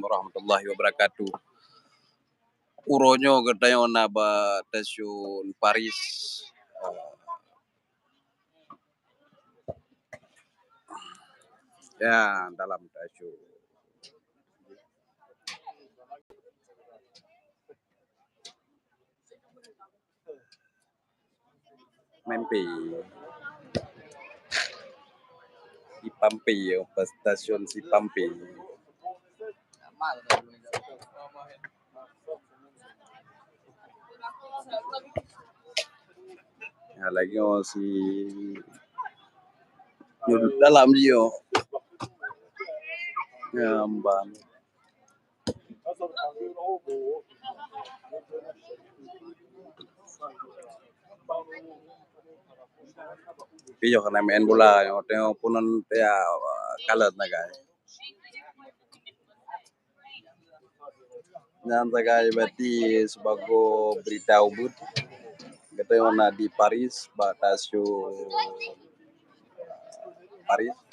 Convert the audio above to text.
warahmatullahi wabarakatuh. Uronyo getayo na ba stasiun Paris. Ya, dalam stasiun. Mimpi. Sipampi, stasiun Sipampi. Ya, lagi si dalam dia. Ngambang. Piyo kana main bola yang tengok punon ya kalat na guys. Yang guys berarti sebagai berita ubud. Kita yang di Paris, stasiun Paris.